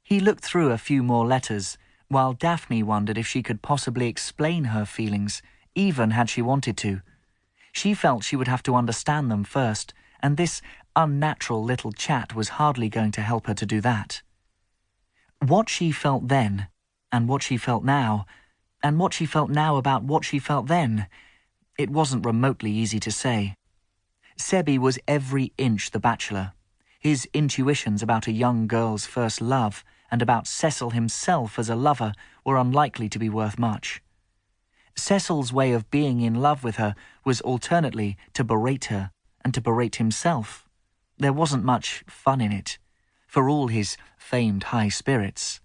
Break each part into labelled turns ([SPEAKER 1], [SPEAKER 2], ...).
[SPEAKER 1] He looked through a few more letters, while Daphne wondered if she could possibly explain her feelings, even had she wanted to. She felt she would have to understand them first, and this unnatural little chat was hardly going to help her to do that. What she felt then, and what she felt now, and what she felt now about what she felt then, it wasn't remotely easy to say. Sebi was every inch the bachelor. His intuitions about a young girl's first love and about Cecil himself as a lover were unlikely to be worth much. Cecil's way of being in love with her was alternately to berate her and to berate himself. There wasn't much fun in it, for all his famed high spirits.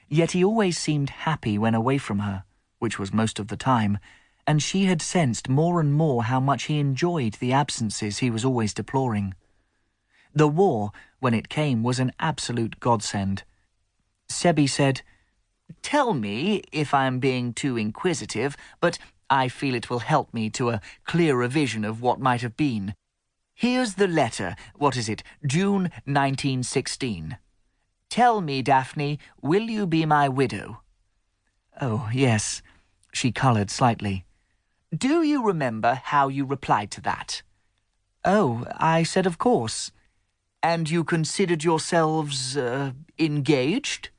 [SPEAKER 1] Yet he always seemed happy when away from her, which was most of the time, and she had sensed more and more how much he enjoyed the absences he was always deploring. The war, when it came, was an absolute godsend. Sebi said, "Tell me if I'm being too inquisitive, but I feel it will help me to a clearer vision of what might have been. Here's the letter, June 1916. Tell me, Daphne, will you be my widow?" "Oh, yes." She coloured slightly. "Do you remember how you replied to that?" "Oh, I said of course." "And you considered yourselves, engaged?"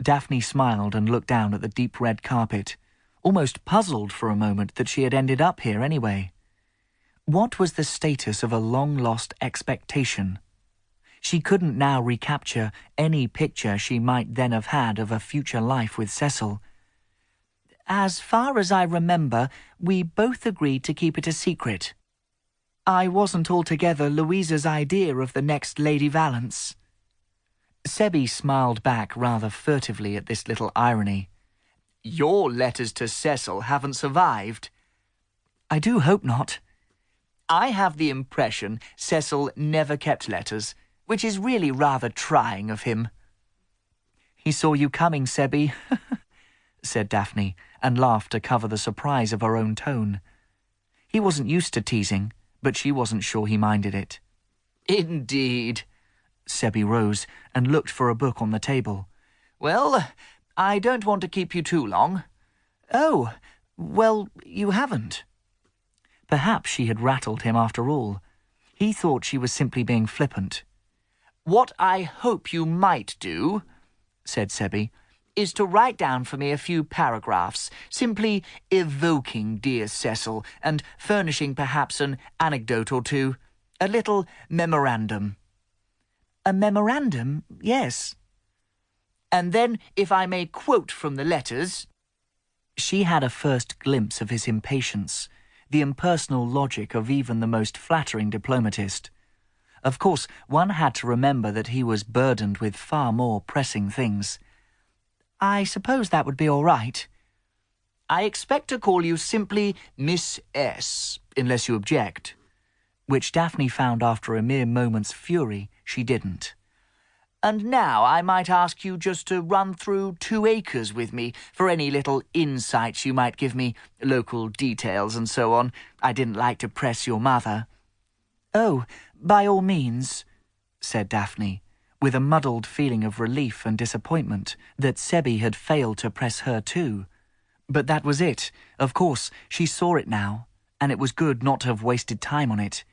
[SPEAKER 1] Daphne smiled and looked down at the deep red carpet, almost puzzled for a moment that she had ended up here anyway. What was the status of a long-lost expectation? She couldn't now recapture any picture she might then have had of a future life with Cecil. "As far as I remember, we both agreed to keep it a secret. I wasn't altogether Louisa's idea of the next Lady Valance." Sebi smiled back rather furtively at this little irony. "Your letters to Cecil haven't survived." "I do hope not." "I have the impression Cecil never kept letters, which is really rather trying of him." "He saw you coming, Sebi," said Daphne, and laughed to cover the surprise of her own tone. He wasn't used to teasing, but she wasn't sure he minded it. "Indeed." Sebi rose and looked for a book on the table. "Well, I don't want to keep you too long." "Oh, well, you haven't." Perhaps she had rattled him after all. He thought she was simply being flippant. "What I hope you might do," said Sebi, "is to write down for me a few paragraphs, simply evoking dear Cecil and furnishing perhaps an anecdote or two, a little memorandum." "A memorandum, yes." "And then, if I may quote from the letters—" She had a first glimpse of his impatience, the impersonal logic of even the most flattering diplomatist. Of course, one had to remember that he was burdened with far more pressing things. "I suppose that would be all right." "I expect to call you simply Miss S, unless you object." Which Daphne found after a mere moment's fury she didn't. "And now I might ask you just to run through 2 acres with me for any little insights you might give me, local details and so on. I didn't like to press your mother." "Oh, by all means," said Daphne, with a muddled feeling of relief and disappointment that Sebi had failed to press her too. But that was it. Of course, she saw it now, and it was good not to have wasted time on it.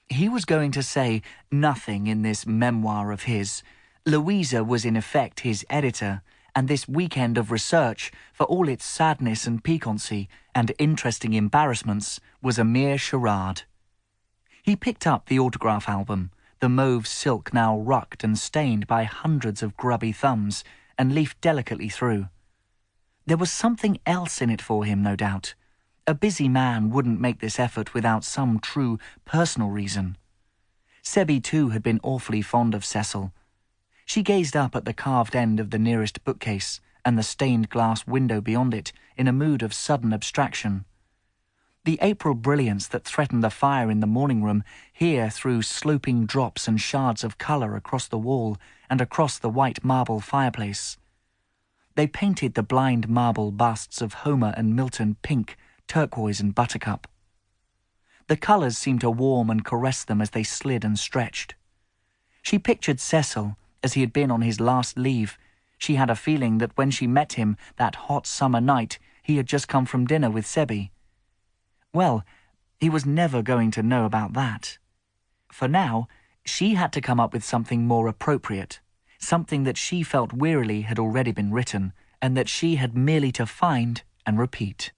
[SPEAKER 1] He was going to say nothing in this memoir of his. Louisa was in effect his editor, and this weekend of research, for all its sadness and piquancy and interesting embarrassments, was a mere charade. He picked up the autograph album, the mauve silk now rucked and stained by hundreds of grubby thumbs, and leafed delicately through. There was something else in it for him, no doubt. A busy man wouldn't make this effort without some true personal reason. Sebi, too, had been awfully fond of Cecil. She gazed up at the carved end of the nearest bookcase and the stained glass window beyond it in a mood of sudden abstraction. The April brilliance that threatened the fire in the morning room here threw sloping drops and shards of colour across the wall and across the white marble fireplace. They painted the blind marble busts of Homer and Milton pink, turquoise and buttercup. The colours seemed to warm and caress them as they slid and stretched. She pictured Cecil, as he had been on his last leave. She had a feeling that when she met him that hot summer night, he had just come from dinner with Sebi. Well, he was never going to know about that. For now, she had to come up with something more appropriate, something that she felt wearily had already been written, and that she had merely to find and repeat.